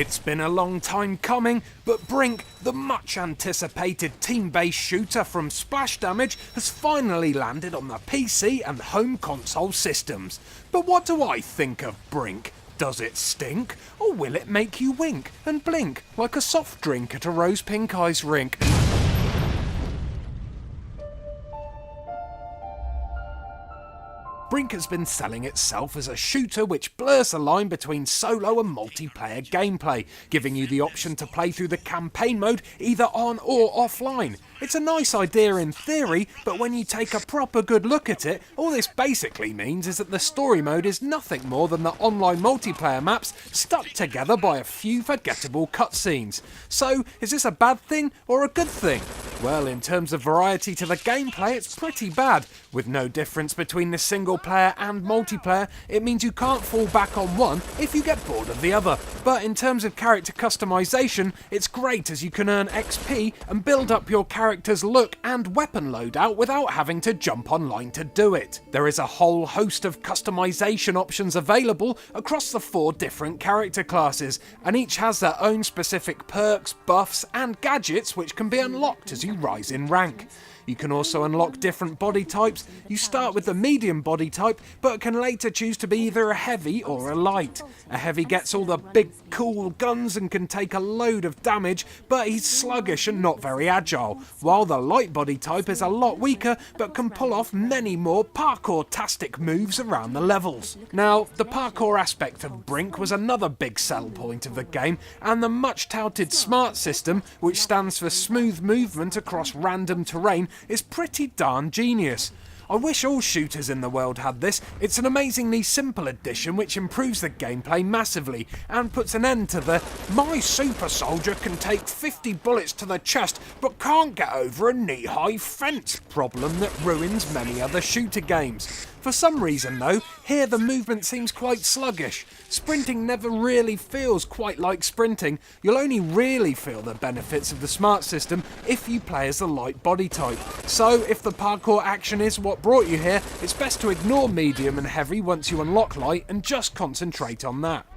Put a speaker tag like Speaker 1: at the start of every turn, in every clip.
Speaker 1: It's been a long time coming, but Brink, the much anticipated team-based shooter from Splash Damage, has finally landed on the PC and home console systems. But what do I think of Brink? Does it stink? Or will it make you wink and blink like a soft drink at a rose pink ice rink? Brink has been selling itself as a shooter which blurs the line between solo and multiplayer gameplay, giving you the option to play through the campaign mode either on or offline. It's a nice idea in theory, but when you take a proper good look at it, all this basically means is that the story mode is nothing more than the online multiplayer maps stuck together by a few forgettable cutscenes. So, is this a bad thing or a good thing? Well, in terms of variety to the gameplay, it's pretty bad. With no difference between the single player and multiplayer, it means you can't fall back on one if you get bored of the other. But in terms of character customization, it's great as you can earn XP and build up your character's look and weapon loadout without having to jump online to do it. There is a whole host of customization options available across the 4 different character classes, and each has their own specific perks, buffs and gadgets which can be unlocked as you rise in rank. You can also unlock different body types. You start with the medium body type, but can later choose to be either a heavy or a light. A heavy gets all the big cool guns and can take a load of damage, but he's sluggish and not very agile, while the light body type is a lot weaker, but can pull off many more parkour-tastic moves around the levels. Now, the parkour aspect of Brink was another big sell point of the game, and the much touted SMART system, which stands for smooth movement across random terrain, is pretty darn genius. I wish all shooters in the world had this. It's an amazingly simple addition which improves the gameplay massively and puts an end to the "my super soldier can take 50 bullets to the chest but can't get over a knee-high fence" problem that ruins many other shooter games. For some reason though, here the movement seems quite sluggish. Sprinting never really feels quite like sprinting. You'll only really feel the benefits of the SMART system if you play as the light body type. So if the parkour action is what brought you here, it's best to ignore medium and heavy once you unlock light and just concentrate on that.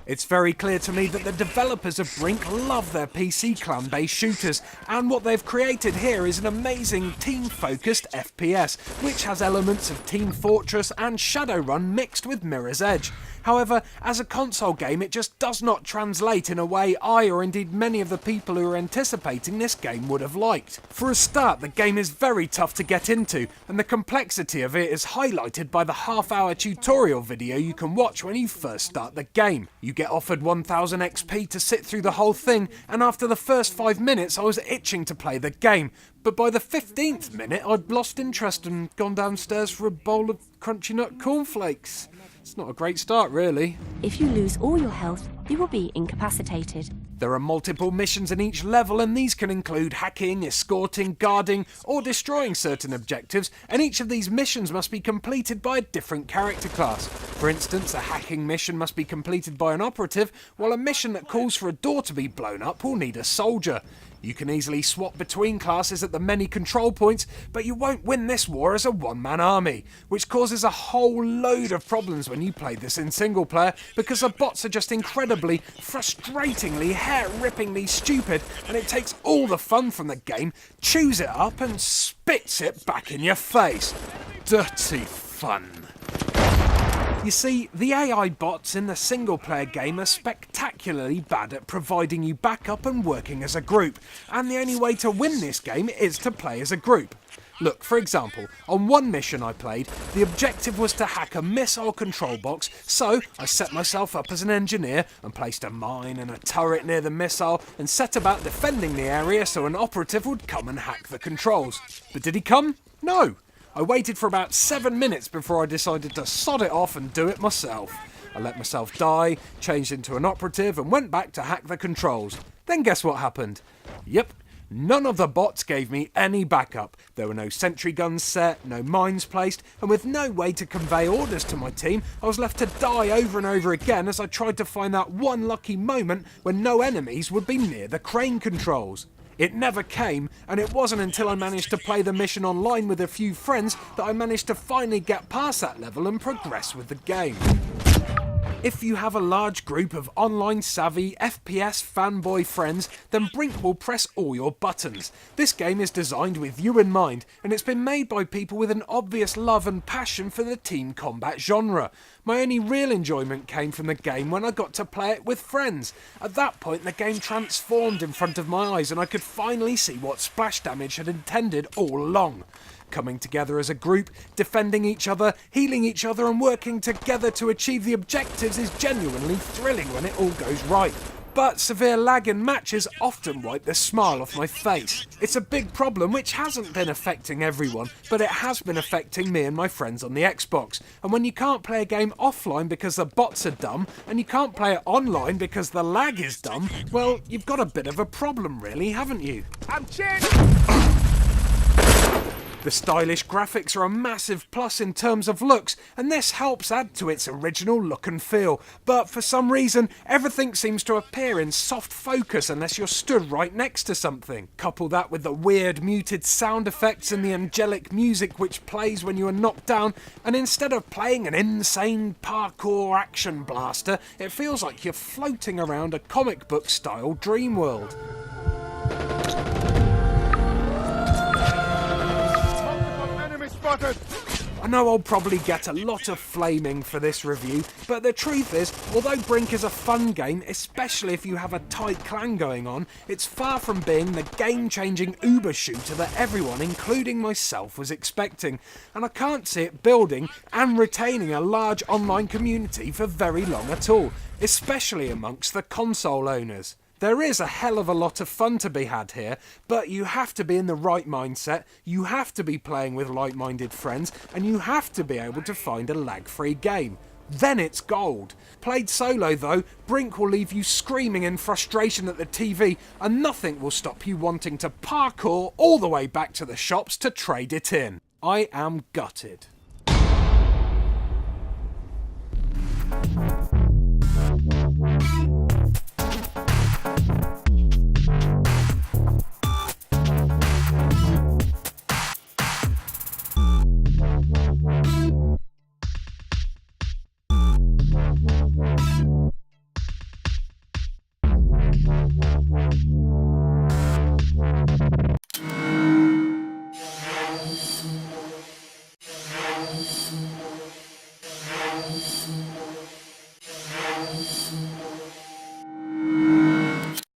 Speaker 1: It's very clear to me that the developers of Brink love their PC clan-based shooters, and what they've created here is an amazing team-focused FPS, which has elements of Team Fortress and Shadowrun mixed with Mirror's Edge. However, as a console game, it just does not translate in a way I, or indeed many of the people who are anticipating this game, would have liked. For a start, the game is very tough to get into, and the complexity of it is highlighted by the half-hour tutorial video you can watch when you first start the game. You get offered 1000 XP to sit through the whole thing, and after the first 5 minutes I was itching to play the game. But by the 15th minute I'd lost interest and gone downstairs for a bowl of crunchy nut cornflakes. It's not a great start, really.
Speaker 2: If you lose all your health, you will be incapacitated.
Speaker 1: There are multiple missions in each level, and these can include hacking, escorting, guarding, or destroying certain objectives, and each of these missions must be completed by a different character class. For instance, a hacking mission must be completed by an operative, while a mission that calls for a door to be blown up will need a soldier. You can easily swap between classes at the many control points, but you won't win this war as a one-man army, which causes a whole load of problems when you play this in single player, because the bots are just incredibly, frustratingly, hair-rippingly stupid, and it takes all the fun from the game, chews it up and spits it back in your face. Dirty fun. You see, the AI bots in the single-player game are spectacularly bad at providing you backup and working as a group, and the only way to win this game is to play as a group. Look, for example, on one mission I played, the objective was to hack a missile control box, so I set myself up as an engineer and placed a mine and a turret near the missile and set about defending the area so an operative would come and hack the controls. But did he come? No! I waited for about 7 minutes before I decided to sod it off and do it myself. I let myself die, changed into an operative and went back to hack the controls. Then guess what happened? Yep, none of the bots gave me any backup. There were no sentry guns set, no mines placed, and with no way to convey orders to my team, I was left to die over and over again as I tried to find that one lucky moment when no enemies would be near the crane controls. It never came, and it wasn't until I managed to play the mission online with a few friends that I managed to finally get past that level and progress with the game. If you have a large group of online savvy FPS fanboy friends, then Brink will press all your buttons. This game is designed with you in mind, and it's been made by people with an obvious love and passion for the team combat genre. My only real enjoyment came from the game when I got to play it with friends. At that point the game transformed in front of my eyes and I could finally see what splash damage had intended all along. Coming together as a group, defending each other, healing each other and working together to achieve the objectives is genuinely thrilling when it all goes right. But severe lag in matches often wipe the smile off my face. It's a big problem which hasn't been affecting everyone, but it has been affecting me and my friends on the Xbox. And when you can't play a game offline because the bots are dumb, and you can't play it online because the lag is dumb, well, you've got a bit of a problem really, haven't you?
Speaker 3: I'm cheering!
Speaker 1: The stylish graphics are a massive plus in terms of looks, and this helps add to its original look and feel, but for some reason everything seems to appear in soft focus unless you're stood right next to something. Couple that with the weird muted sound effects and the angelic music which plays when you are knocked down, and instead of playing an insane parkour action blaster, it feels like you're floating around a comic book style dream world. I know I'll probably get a lot of flaming for this review, but the truth is, although Brink is a fun game, especially if you have a tight clan going on, it's far from being the game-changing uber shooter that everyone, including myself, was expecting, and I can't see it building and retaining a large online community for very long at all, especially amongst the console owners. There is a hell of a lot of fun to be had here, but you have to be in the right mindset, you have to be playing with like-minded friends, and you have to be able to find a lag-free game. Then it's gold. Played solo though, Brink will leave you screaming in frustration at the TV, and nothing will stop you wanting to parkour all the way back to the shops to trade it in. I am gutted.